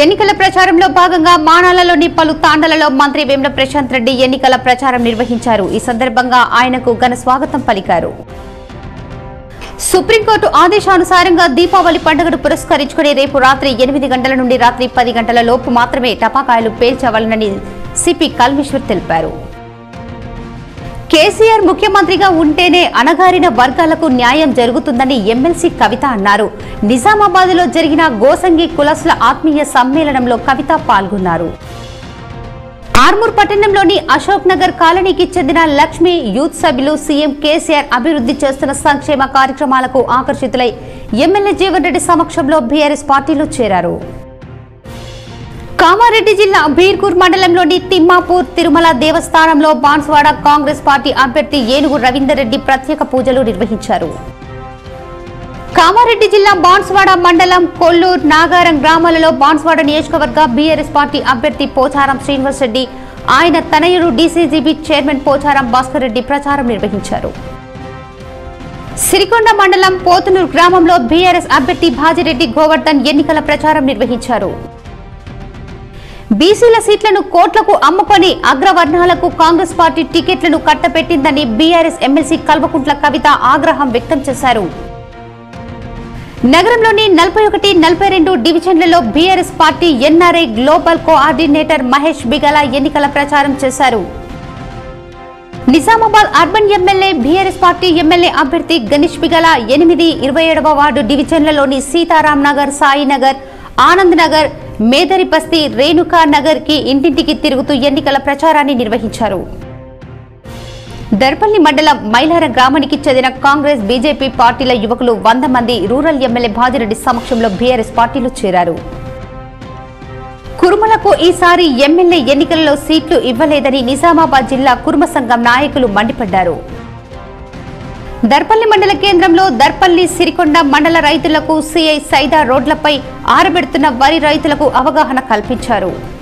ఎన్నికల ప్రచారంలో భాగంగా మానాలలోని పలు తాండాలలో మంత్రి వేముల ప్రశాంత్ రెడ్డి ఎన్నికల ప్రచారం నిర్వహించారు. ఈ సందర్భంగా ఆయనకు ఘన స్వాగతం పలికారు. సుప్రీంకోర్టు ఆదేశానుసారంగా దీపావళి పండుగను పురస్కరించుకుని రేపు రాత్రి 8 గంటల నుండి రాత్రి 10 గంటల లోపు మాత్రమే టపాకాయలు పేల్చవలనని సిపి కల్మేశ్వర్ తెలిపారు. కేసీఆర్ ముఖ్యమంత్రిగా ఉంటేనే అణగారిన వర్గాలకు న్యాయం జరుగుతుందని ఎమ్మెల్సీ కవిత అన్నారు. నిజామాబాద్లో జరిగిన గోసంగి కులస్తుల ఆత్మీయ సమ్మేళనంలో కవిత పాల్గొన్నారు. ఆర్మూర్ పట్టణంలోని అశోక్ నగర్ కాలనీకి చెందిన లక్ష్మి యూత్ సభ్యులు సీఎం కేసీఆర్ అభివృద్ధి చేస్తున్న సంక్షేమ కార్యక్రమాలకు ఆకర్షితులై ఎమ్మెల్యే జీవన్ రెడ్డి సమక్షంలో బీఆర్ఎస్ పార్టీలో చేరారు. కామారెడ్డి జిల్లా బీర్కూర్ మండలంలోని తిమ్మాపూర్ తిరుమల దేవస్థానంలో బాన్స్వాడ కాంగ్రెస్ పార్టీ అభ్యర్థి ఏనుగు రవీందర్ రెడ్డి ప్రత్యేక పూజలు నిర్వహించారు. కామారెడ్డి జిల్లా బాన్స్వాడ మండలం కొల్లూరు నాగారం గ్రామాలలో బాన్స్వాడ నియోజకవర్గ బీఆర్ఎస్ పార్టీ అభ్యర్థి పోచారం శ్రీనివాస్ రెడ్డి ఆయన తనయుడు డీసీజీబీ చైర్మన్ పోచారం భాస్కర్ రెడ్డి ప్రచారం నిర్వహించారు. సిరికొండ మండలం పోతునూరు గ్రామంలో బీఆర్ఎస్ అభ్యర్థి భాజిరెడ్డి గోవర్ధన్ ఎన్నికల ప్రచారం నిర్వహించారు. బీసీల సీట్లను కోట్లకు అమ్ముకొని అగ్రవర్ణాలకు కాంగ్రెస్ పార్టీ టికెట్లను కట్టబెట్టిందని బీఆర్ఎస్ ఎమ్మెల్సీ కల్వకుంట్ల కవిత ఆగ్రహం వ్యక్తం చేశారు. నగరంలోని 41, 42 డివిజన్లలో BRS party NRI global coordinator Mahesh Bigala ఎన్నికల ప్రచారం చేశారు. Nizamabad urban MLA BRS party MLA అభ్యర్థి గణేష్ బిగల 8, 27వ వార్డు డివిజన్లలోని సీతారాం నగర్, సాయినగర్, ఆనంద్ నగర్, మేదరి బస్తీ, రేణుకా నగర్ కి ఇంటింటికి తిరుగుతూ ఎన్నికల ప్రచారాన్ని నిర్వహించారు. దర్పల్లి మండలం మైలార గ్రామానికి చెందిన కాంగ్రెస్, బీజేపీ పార్టీల యువకులు 100 మంది రూరల్ ఎమ్మెల్యే భాజిరెడ్డి సమక్షంలో బీఆర్ఎస్ పార్టీలో చేరారు. కురుమలకు ఈసారి ఎమ్మెల్యే ఎన్నికలలో సీట్లు ఇవ్వలేదని నిజామాబాద్ జిల్లా కురుమ సంఘం నాయకులు మండిపడ్డారు. దర్పల్లి మండల కేంద్రంలో దర్పల్లి, సిరికొండ మండల రైతులకు సీఐ సైదా రోడ్లపై ఆరబెడుతున్న వరి రైతులకు అవగాహన కల్పించారు.